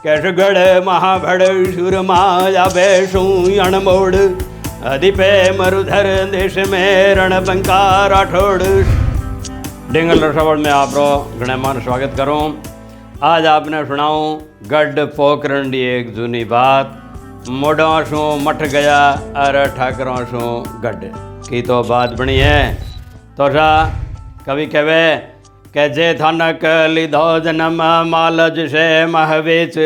કેશગઢ મહાભડ સુરમાં આવે શું અણમોડ અધિપે मरुधर देश में रणबंका राठौड़। डेंगल रसावड़ में आपरो गणमान स्वागत करूँ। आज आपने सुनाऊँ गढ़ पोकरण की एक जूनी बात। मोडो शू मठ गया अर ठाकरों शू गढ़ की तो बात बनी है। तो सा कवि कहे के जे थानक लीधो जन्म मालज से महवेच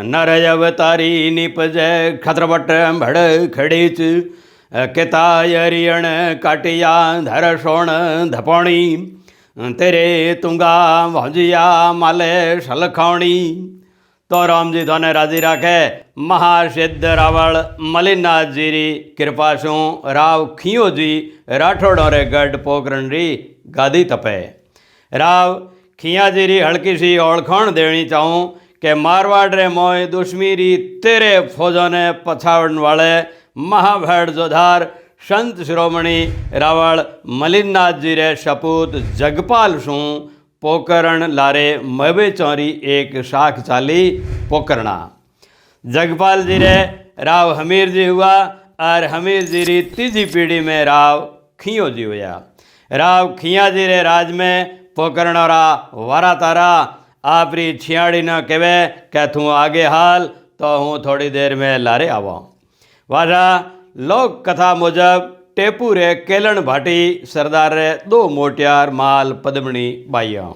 नर अवतारी निपजे खतरवट भड़ खड़ीच केतायरियण काटिया धर सोण धपोणी तेरे तुंगा भौजिया माले सलखौणी। तो राम जी थाने राजी राखे। महासिद्ध रावल मलिनाथ जी री कृपा सु राव खियो जी राठौड़ों रे गढ़ पोकरण री गादी तपे। राव खिया जी री हल्की सी ओळखाण देनी चाहूँ के मारवाड़ रे मोय दुश्मीरी तेरे फौजों ने पछाड़न वाले महाभड़ जोधार संत शिरोमणि रावल मलिनाथ जी रे सपूत जगपाल शू पोकरण लारे मवे चौरी एक शाख चाली पोकरणा। जगपाल जी रे राव हमीर जी हुआ और हमीर जी री तीजी पीढ़ी में राव खियो जी हुआ। राव खिया जी रे राज में पोकरणोरा वारा तारा आपरी छियाड़ी न कहे कि तू आगे हाल तो हूँ थोड़ी देर में लारे आवा। वारा लोक कथा मुजब टेपू रे केलन भाटी सरदार रे दो मोटियार माल पद्मणी बाइया।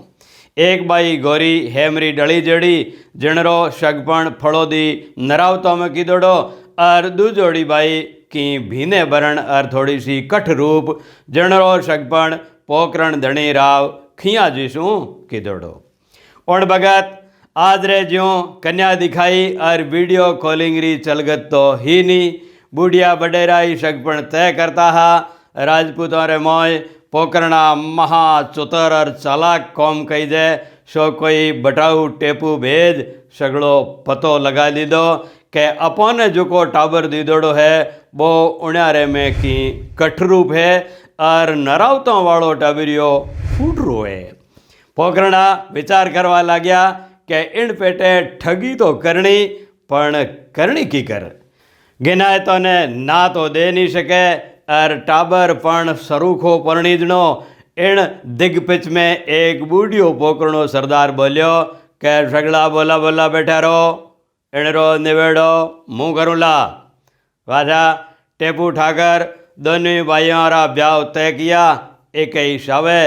एक बाई गोरी हेमरी डली जड़ी जिणरो शगपण फड़ोदी नरावतों में कीदोड़ो और दूजोड़ी बाई की भीने बरण और थोड़ी सी कठ रूप जिणरो शगपण पोकरण धणी राव खिया जी शू कीदोड़ो। और भगत आज रे ज्यों कन्या दिखाई और वीडियो कॉलिंग री चलगत तो ही नी बूढ़िया बडेराई शगपण तय करता हा। राजपूतों रे मोय पोकरणा महा चतुर और चालाक कौम कही जाए सो कोई बटाऊ टेपू भेज सगड़ो पतो लगा दीदो के अपने जो टाबर दीदोड़ो है वो उण्यारे में की कठरूप है और नरावतों वालों टाबरियो फूटरो है। पोकरणा विचार करवा लाग्या के इन पेटे ठगी तो करनी पण करनी की कर। गिनायतों ने ना तो दे नहीं सके और टाबर पण सरूखो परણીजनो। इन दिग्पिच में एक बूढ़ियो पोकरणो सरदार बोलियो के सगला बोला बोला बैठा रहो इणरो निवेड़ो मुँह करूँ ला। वाजा टेपू ठाकर दोनों भाइयों रा ब्याह तय किया। एक ही शावे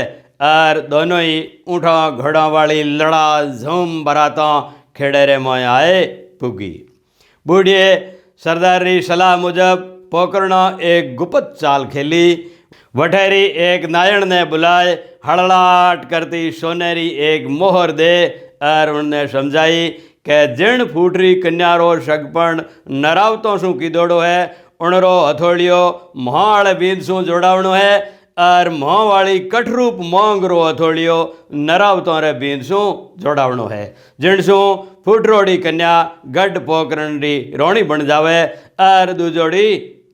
और दोनों ही ऊँटों घोड़ों वाली लड़ा झूम बरातों खेड़ेरे मोय आए पुगी। बूढ़िए सरदार री सलाह मुजब पोकरणो एक गुप्त चाल खेली। वठेरी एक नायण ने बुलाए हड़लाट करती सोनेरी एक मोहर दे और उन्हें समझाई कि जिण फूटरी कन्यारो शगपण नरावतों शू कीदोड़ो है उणरो हथोड़ियो मोहाड़ बीज शू जोड़ावणो है और मोह वाली कठरूप मोंगरो हथोड़ियो नरावतों रे बीज शू जोड़ावणो है। जिण शू फूटरोड़ी कन्या गढ़ पोकरण री रोणी बन जावे और दूजोड़ी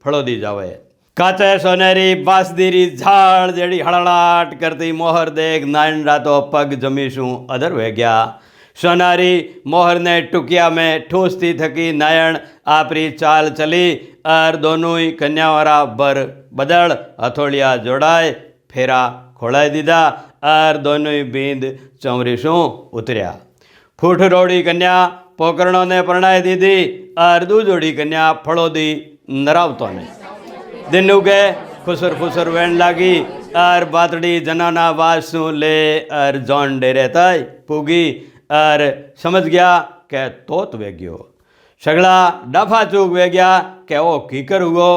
फड़ोदी जावे। काचे सोनेरी बांसदीरी झाड़ जेड़ी हड़लाट करती मोहर देख नायण रातो पग जमी शू अदर वे गया। सोनारी मोहर ने टुकिया में ठूसती थकी नायण आपरी चाल चली और दोनों ही कन्यावारा बर बदल हथोड़िया जोड़ाए फेरा खोलाई दीदा और दोनों ही बींद चौमरी शू उतरिया। फूट रोड़ी कन्या पोकरणों ने परणाई दीदी और दूजोड़ी कन्या फड़ोदी नरावतों ने। दिन उगे खुसर खुसर वेण लागी और बातड़ी जनाना वासू ले और जॉन डेरे तय पुगी और समझ गया के तोत वे गयो। सगड़ा डफा चूक वे गया के वो कीकर हुओ।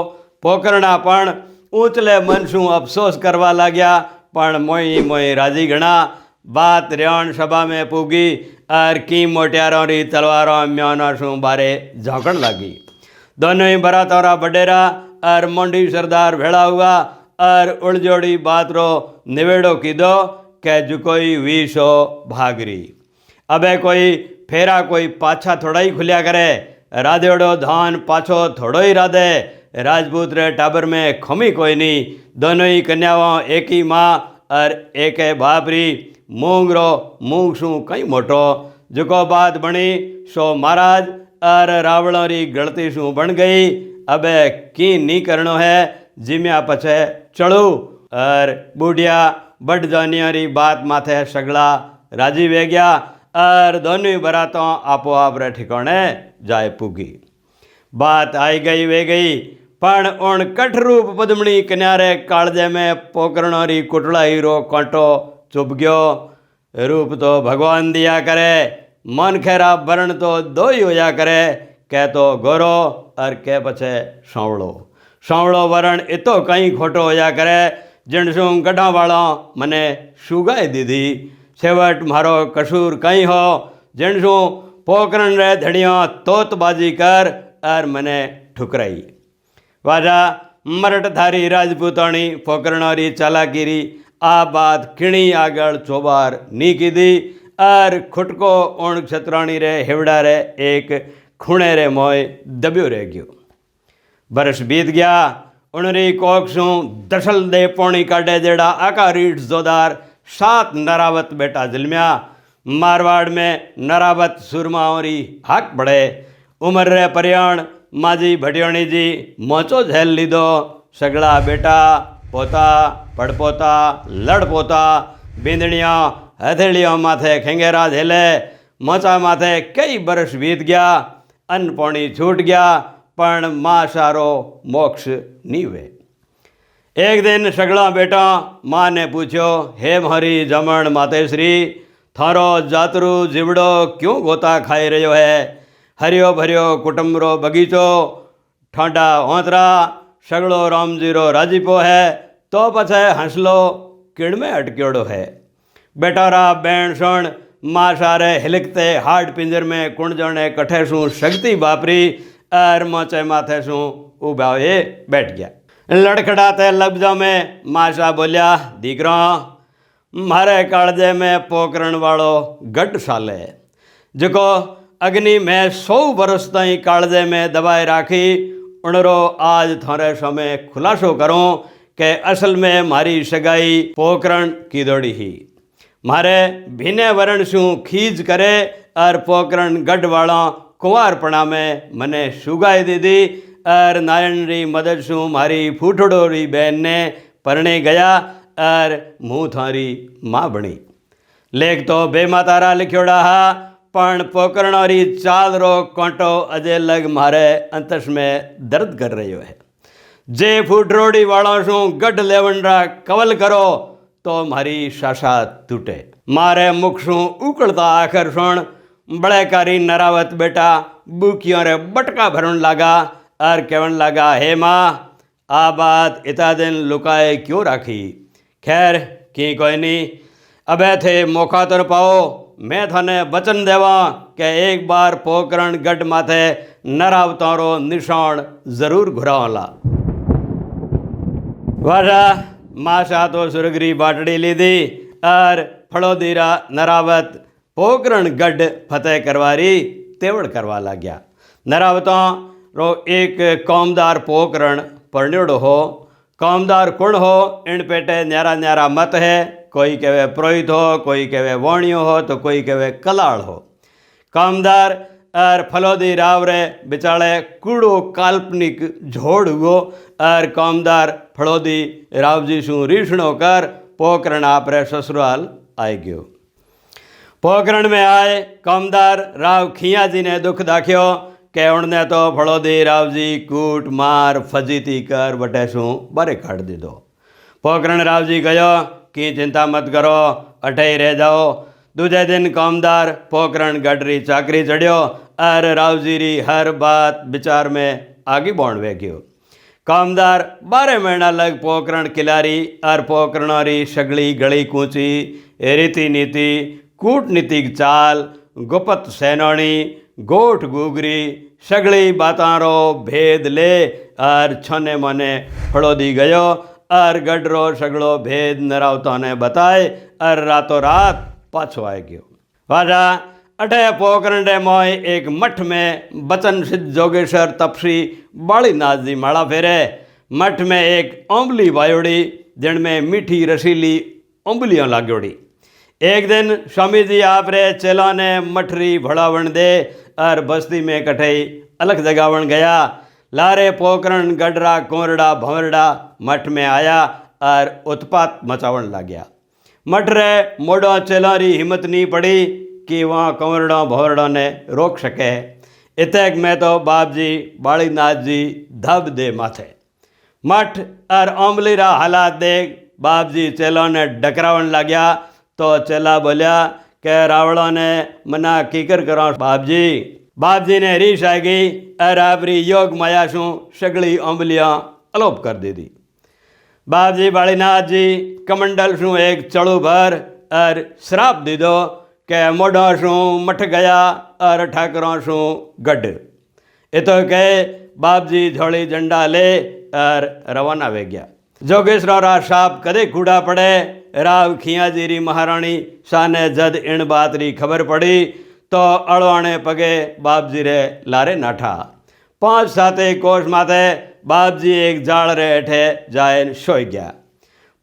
पोकरणा पण ऊंचले मन शू अफसोस करवा लाग्या पण मोई मोई राजी घना। बात रेवण सभा में पुगी और की मोटियारों री तलवारों म्योना शू बारे झांकण लगी। दोनों ही बरातौरा बडेरा और मोंडी सरदार भेड़ा हुआ और उड़जोड़ी बात रो निवेड़ो कीधो के जो कोई वीसो भागरी। अबे कोई फेरा कोई पाछा थोड़ा ही खुलिया करे। राधेड़ो धान पाछो थोड़ो ही राधे। राजपूत रे टाबर में खमी कोई नहीं। दोनों ही कन्याओं एक ही माँ और एक है बापरी। मूंग रो मूंग शू कई मोटो जो बात बनी सो महाराज और रावणों री गलती शू बन गई। अबे की नहीं करनो है, जिम्या पछे चढ़ू। और बूढ़िया बड़ जानिया री बात माथे सगला राजी वे गया और दोनों बरातों आपो आप रे ठिकाने जाए पूगी। बात आई गई वे गई, पण उन कठरूप पद्मणी किनारे कालजे में पोकरणों री कुटड़ाई रो कांटो चुभ गयो। रूप तो भगवान दिया करे, मन खेरा वर्ण तो दो ही होया करे, कह तो गोरो और कह पछे सांवड़ो। सांवड़ो वर्ण इतो कहीं खोटो होया करे, जिन शू गढ़ा वाला मने शुगाई दीधी। छेवट मारो कसूर कहीं हो, जिन शू पोकरण रे धड़ियों तोतबाजी कर और मने ठुकराई। वाजा मरटधारी राजपूताणी पोकरणोरी चालाकीरी आ बात किणी आगळ चोबार नी कीधी और खुटको उण क्षत्राणी रे हेवड़ा रे एक खूणे रे मोय दब्यो रह गयो। बरस बीत गया, उणरी कोक शू दसल दे पोणी काढे जेड़ा आका रीठ जोदार 7 नरावत बेटा जलम्या। मारवाड़ में नरावत सुरमाओरी हाक पड़े। उमर रे परियाण माजी भटियाणी जी मोचो झेल लीधो। सगला बेटा पोता पड़पोता लड़पोता बींदड़ियाँ हथेलियों माथे खेंगेरा झेले। मोचा माथे कई बरस बीत गया, अन्न पानी छूट गया, पण माँ सारो मोक्ष नी वे। एक दिन सगला बेटा माँ ने पूछो, हे मारी जमण मातेश्री, थारो जातरू जीवड़ो क्यों गोता खाई रह्यो है? हरियो भरियो कुटुंब रो बगीचो, ठांडा ओंतरा, सगड़ो रामजीरो राजीपो है, तो पछे हंसलो किण में अटक्योड़ो है। बेटारा बैण सुण माँ सारे हिलकते हाड पिंजर में कुंजने कठे शू शक्ति बापरी और मोचे माथे शू उबाए बैठ गया। लड़खड़ाते लफ्जों में माशा बोलिया, दीकरो मारे कालजे में पोकरण वालो गढ़ साले, जो अग्नि में 100 बरस तई कालजे में दबाए राखी, उणरो आज थारे समय खुलासो करूँ कि असल में मारी सगाई पोकरण की दौड़ी ही। मारे भिने वरण शू खीज करे और पोकरण गढ़ वाला कुंवारपणा में मने सुगाई दीदी और नारायण री मदद शू मारी फूटड़ोरी बहन ने परणे गया और मुँह थारी माँ बनी। लेख तो बेमातारा लिखोड़ा हा, पण पोकरणोरी चाल रो कांटो अजे लग मारे अंतस में दर्द कर रह्यो है। जे फूटरोड़ी वालों शू गढ़ लेवंडा कवल करो तो मारी शाशा तूटे। मारे मुख शू उकड़ता आखर सुन बड़ेकारी नरावत बेटा बुकियों रे बटका भरन लगा और कहन लगा, हे माँ, आ बात इतना दिन लुकाए क्यों राखी? खैर की कोई नहीं, अबे थे मौका तो पाओ, मैं थाने वचन देवा कि एक बार पोकरण गढ़ माथे नरावतारो निशान जरूर घुरावला। वाजा माशा तो सुरगरी बाटड़ी लीधी और फड़ोदीरा नरावत पोकरण गढ़ फतेह करवारी तेवड़ करवा लग गया। नरावतों रो एक कौमदार पोकरण परण्योड़ो हो। कौमदार कुण हो, इन पेटे न्यारा न्यारा मत है। कोई कहे पुरोहित हो, कोई कहे वाणियो हो, तो कोई कहे कलाड़ हो। कौमदार और फलोदी राव रे बिचाले कूड़ो काल्पनिक झोड़ हुओ और कौमदार फलोदी राव जी शू रीछणो कर पोकरण आप रे ससुराल आई गयो। पोकरण में आए कौमदार राव खिया जी ने दुख दाख्यो कि उनने तो फलोदी राव जी कूट मार फजीती कर बटे शू बारे काट दीधो। पोकरण राव जी गयो कि चिंता मत करो, अठे ही रह जाओ। दूजे दिन कौमदार पोकरण गढ़ री चाकरी चढ़ियो और रावजी री हर बात विचार में आगे बढ़वे गयो। कौमदार 12 महीना लग पोकरण किलारी और पोकरणोरी सगली गली कूची रीति नीति कूटनीतिक चाल गुप्त सैनानी गोठ गुगरी सगली बातारो भेद ले और छने मने फड़ोदी गयो और गढ़रो सगलो भेद नरावता ने बताए और रातों रात पाछो आ गयो। वाजा अठे पोकरण रे मोय एक मठ में बचन सिद्ध जोगेश्वर तपसी बालीनाथ जी माड़ा फेरे। मठ में एक ओंबली वायोड़ी जिनमें मीठी रसीली ओंबलियाँ लाग्योड़ी। एक दिन स्वामी जी आप रे चेला ने मठरी भड़ावण दे और बस्ती में कठई अलग जगावण गया। लारे पोकरण गडरा कोरड़ा भंवरड़ा मठ में आया और उत्पात मचावण लाग्या। मठ रे मोड़ा चेला री हिम्मत नहीं पड़ी कि वहाँ कंवरड़ा भंवरड़ा ने रोक सके। इतक में तो बाप जी बालीनाथ जी धब दे माथे। मठ और आंबली रा हालात देख बाप जी चेला ने डकरावण लाग्या। तो चेला बोलिया के रावड़ा ने मना कीकर करो बाप जी ने रीस आ गई और आपरी योग माया शू सगली आंबलियाँ अलोप कर दी थी। बाप जी बालीनाथ जी कमंडल शू एक चड़ू भर और श्राप दीदो के मोढ़ा शू मठ गया और ठाकरों शू गढ़। ये तो कहे बाप जी झोली झंडा ले और रवाना वे गया। जोगेश्वर रा साप कदे कूड़ा पड़े। राव खियाजीरी महाराणी साने जद इन बात री खबर पड़ी तो अड़वाणे पगे बाप जी रे लारे नाठा। 5-7 कोस माथे बाप जी एक जाल रे हेठे जाए सोई गया।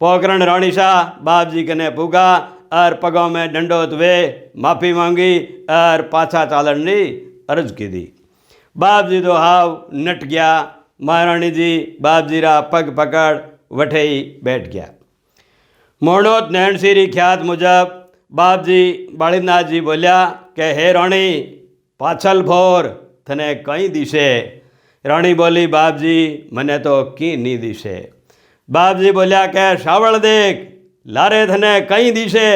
पोकरण राणी शाह बाप जी कने पुगा और पगों में दंडोत वे माफ़ी मांगी और पाछा चालन री अर्ज की दी। बाप जी तो हाव नट गया। महाराणी जी बाप जी रा पग पकड़ वठे ही बैठ गया। मोहनोत नैणसी ख्यात मुजब बाप जी बालीनाथ जी बोलिया के हे राणी पाछल फोर थने कई दिशे। राणी बोली बाप जी मने तो की नी दिशे। बाप जी बोलिया के सावल देख लारे थने कई दिशे।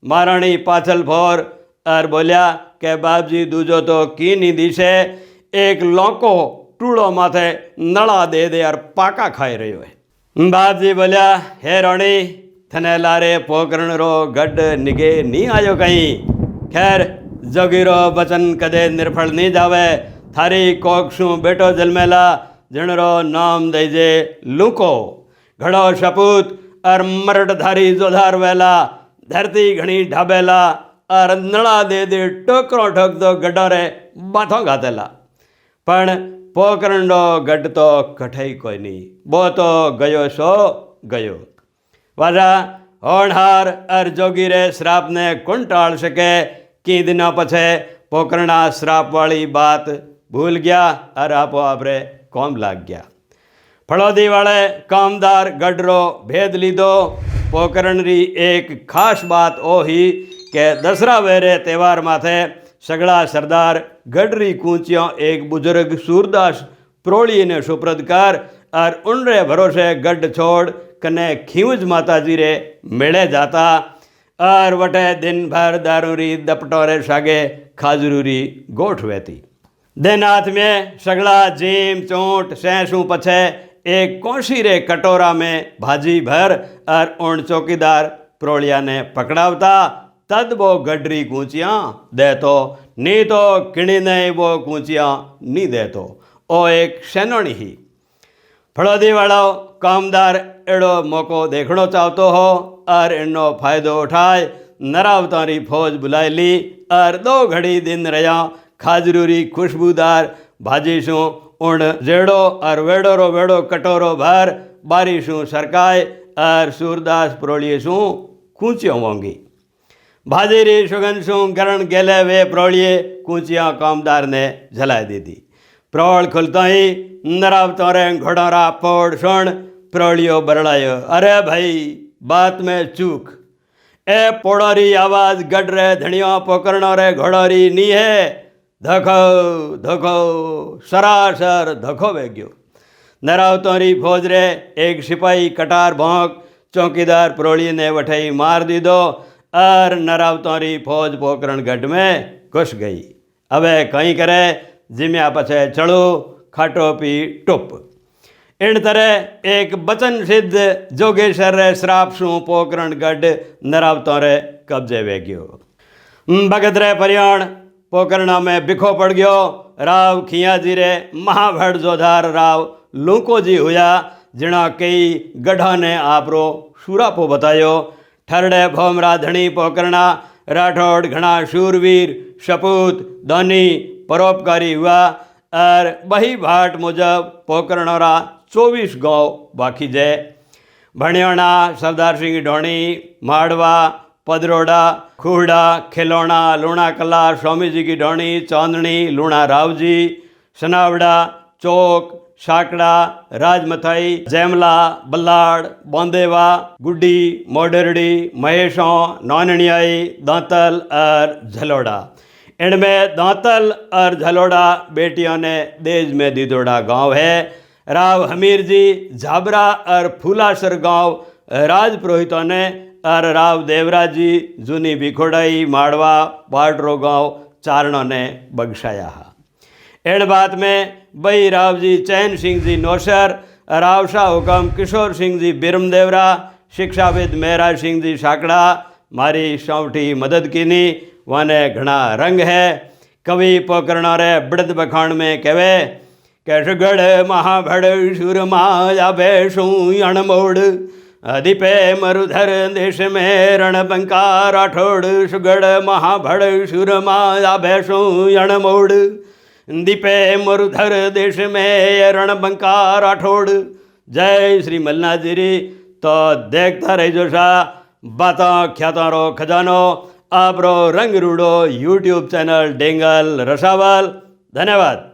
महाराणी पाछल फोर और बोलिया के बाप जी दूजो तो की नी दिशे। एक लौको टूड़ो माथे नड़ा दे और पाका खाई रह्यो है। बाप जी बोलिया हे राणी थने लारे पोकरण रो गढ़ निगे नहीं आयो कहीं। खैर जोगीरो बचन कदे निर्फल नहीं जावे। थारी कोक शू बेटो जन्मेला जणरो नाम दईजे लूको। घड़ो सपूत और मरडधारी जोधार वेला धरती घणी ढाबेला और नड़ा दे टोकरो ठोक दो गड्ढो रे माथों घातेला। पण पोकरण रो गढ़ तो कठई कोई नहीं। वो तो गयो सो गयो। वाजा होनहार और जोगी रे श्राप ने कौन टाल सके। कि दिनों पछे पोकरणा श्राप वाली बात भूल गया और आपो आपरे कौम लाग गया। फड़ोदी वाले कामदार गढ़रो भेद लीधो। पोकरण री एक खास बात ओ ही के दसरा वेरे त्यौहार माथे सगड़ा सरदार गढ़री कूंचियों एक बुजुर्ग सूरदास प्रोड़ी ने सुप्रद कर और उनरे भरोसे गढ़ छोड़ कने खींवज माता जी रे मेले जाता और वटे दिन भर दारूरी दपटोरे सागे खाजरूरी गोठ वेती। दिन हाथ में सगड़ा जीम चोंट सैसू पछे एक कोशी रे कटोरा में भाजी भर और उन चौकीदार प्रोलिया ने पकड़ावता। तद वो गडरी कूंचियाँ दे तो नी तो किणी ने वो कूंचियाँ नी दे तो ओ एक सैनोनी ही। फड़ोदी वालो कामदार एड़ो मौको देखना चाहतो हो और इनो फायदो उठाए नरावतारी फौज बुलाई ली और 2 घड़ी दिन रहा खाजरूरी खुशबूदार भाजी शू उण जेड़ो और वेड़ो रो वेड़ो कटोरो भर बारी शू सरकाय और सूरदास प्रोलिये शू कूंचियों वोंगी। भाजी री सुगंध शू गरण गेले वे प्रोलिये कूंचियाँ कामदार ने झलाई दी थी। प्रोल खुलता ही नरावतोरे घोड़ोरा पोड़ सुन प्रोलियो बरड़ायो। अरे भाई बात में चूक। ए पोड़ोरी आवाज गढ़ रे धनिया पोकरणो रे घोड़ोरी नी है। धोखो धोखो सरासर धोखो वे गयो। नरावतोरी फौज रे एक सिपाही कटार भोंक चौकीदार प्रोली ने वठाई मार दीदो और नरावतोरी फौज पोकरण गढ़ में घुस गई। अबे कहीं करे जिम्या पछे चढ़ो खाटो पी टुप। इन तरह एक बचन सिद्ध जोगेश्वर रे श्राप शू पोकरण गढ़ नरावतों रे कब्जे वे गयो। भगत रे परियाण पोकरणा में बिखो पड़ गयो। राव खियाजी रे महाभड़ जोधार राव लूको जी हुआ जिना कई गढ़ा ने आपरो शूरापो बतायो। ठरड़े भोमरा धनी पोकरणा राठौड़ घना शूरवीर सपूत धनी परोपकारी हुआ और बही भाट मुजब पोकरणोरा 24 गाँव बाकी जय। भणियोना सरदार सिंह ढोणी माड़वा पदरोड़ा खूड़ा खिलौना लूणा कला स्वामी जी की डोणी चांदनी लूणा रावजी सनावड़ा चौक शाकड़ा राजमथाई जैमला बल्लाड़ बौंदेवा गुड्डी मोडरडी महेशों नौननियाई दांतल और झलोड़ा। इनमें दांतल और झलोड़ा बेटियों ने देज में दीदोड़ा गांव है। राव हमीर जी झाबरा और फूलासर गांव राजपुरोहितों ने और राव देवराज जी जूनी भिखोड़ाई माड़वा बाडरो गांव चारणों ने बख्शाया। एण बात में बई राव जी चैन सिंह जी नौशर राव शाह हुकम किशोर सिंह जी बिरमदेवरा शिक्षाविद मेहरा सिंह जी शाकड़ा मारी सौठी मदद कीनी वाने घना रंग है। कवि पोकरणों रे बड़द बखाण में कहवे के सुगढ़ महाभड़ सुरमा या बैसू अणमोड़ अधिपे मरुधर देश में रणबंका राठौड़ सुगढ़ महाभड़ सुरमा या बैसू अणमोड़ दीपे मरुधर देश में रणबंका राठौड़। जय श्री मल्लाजीरी। तो देखता रहिजो सा बातों ख्यातों रो खजानो आपरो रंग रूड़ो यूट्यूब चैनल डेंगल रसावल। धन्यवाद।